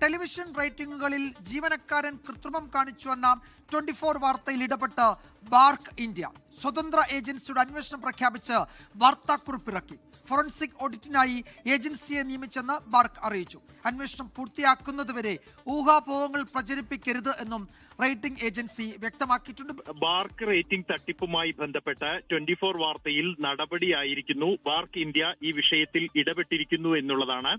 Television റേറ്റിംഗുകളിൽ ജീവനക്കാരൻ കൃത്രിമം കാണിച്ചുവെന്ന 24 വാർത്തയിൽ ഇടപെട്ട് ബാർക്ക് ഇന്ത്യ. സ്വതന്ത്ര ഏജൻസിയുടെ അന്വേഷണം പ്രഖ്യാപിച്ച് വാർത്താക്കുറിപ്പിറക്കി. ഫോറൻസിക് ഓഡിറ്റിനായി ഏജൻസിയെ നിയമിച്ചെന്ന് ബാർക്ക് അറിയിച്ചു. അന്വേഷണം പൂർത്തിയാക്കുന്നതുവരെ ഊഹാപോഹങ്ങൾ പ്രചരിപ്പിക്കരുത് എന്നും റേറ്റിംഗ് ഏജൻസി വ്യക്തമാക്കിയിട്ടുണ്ട്. ബാർക്ക് റേറ്റിംഗ് തട്ടിപ്പുമായി ബന്ധപ്പെട്ട് 24 വാർത്തയിൽ നടപടിയായിരിക്കുന്നു. ബാർക്ക് ഇന്ത്യ ഈ വിഷയത്തിൽ ഇടപെട്ടിരിക്കുന്നു എന്നുള്ളതാണ്.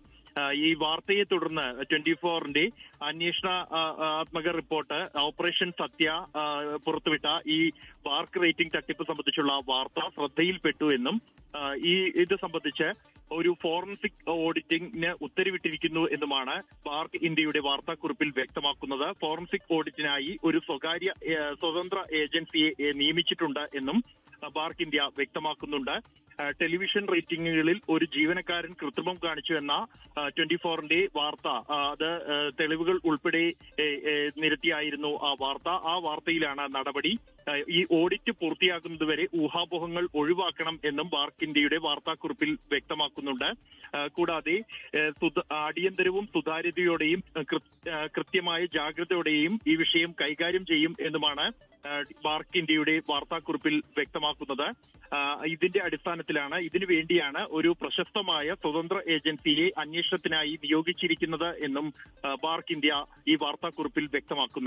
ഈ വാർത്തയെ തുടർന്ന് 24ന്റെ അന്വേഷണാത്മക റിപ്പോർട്ട് ഓപ്പറേഷൻ സത്യ പുറത്തുവിട്ട ഈ ബാർക്ക് റേറ്റിംഗ് തട്ടിപ്പ് സംബന്ധിച്ചുള്ള വാർത്ത ശ്രദ്ധയിൽപ്പെട്ടു എന്നും ഇത് സംബന്ധിച്ച് ഒരു ഫോറൻസിക് ഓഡിറ്റിംഗിന് ഉത്തരവിട്ടിരിക്കുന്നു എന്നുമാണ് ബാർക്ക് ഇന്ത്യയുടെ വാർത്താക്കുറിപ്പിൽ വ്യക്തമാക്കുന്നത്. ഫോറൻസിക് ഓഡിറ്റിനായി ഒരു സ്വതന്ത്ര ഏജൻസിയെ നിയമിച്ചിട്ടുണ്ട് എന്നും ബാർക്ക് ഇന്ത്യ വ്യക്തമാക്കുന്നുണ്ട്. ടെലിവിഷൻ റേറ്റിംഗുകളിൽ ഒരു ജീവനക്കാരൻ കൃത്രിമം കാണിച്ചു എന്ന 24ന്റെ വാർത്ത, അത് തെളിവുകൾ ഉൾപ്പെടെ നിരത്തിയായിരുന്നു ആ വാർത്ത. ആ വാർത്തയിലാണ് നടപടി. ഈ ഓഡിറ്റ് പൂർത്തിയാക്കുന്നതുവരെ ഊഹാപോഹങ്ങൾ ഒഴിവാക്കണം എന്നും ബാർക്ക് ഇന്ത്യയുടെ വാർത്താക്കുറിപ്പിൽ വ്യക്തമാക്കുന്നുണ്ട്. കൂടാതെ അടിയന്തരവും സുതാര്യതയോടെയും കൃത്യമായ ജാഗ്രതയോടെയും ഈ വിഷയം കൈകാര്യം ചെയ്യും എന്നുമാണ് ബാർക്ക് ഇന്ത്യയുടെ വാർത്താക്കുറിപ്പിൽ വ്യക്തമാക്കുന്നത്. ഇതിന്റെ അടിസ്ഥാനത്തിലാണ്, ഇതിനു വേണ്ടിയാണ് ഒരു പ്രശസ്തമായ സ്വതന്ത്ര ഏജൻസിയെ അന്വേഷണത്തിനായി നിയോഗിച്ചിരിക്കുന്നത് എന്നും ബാർക്ക് ഇന്ത്യ ഈ വാർത്താക്കുറിപ്പിൽ വ്യക്തമാക്കുന്നുണ്ട്.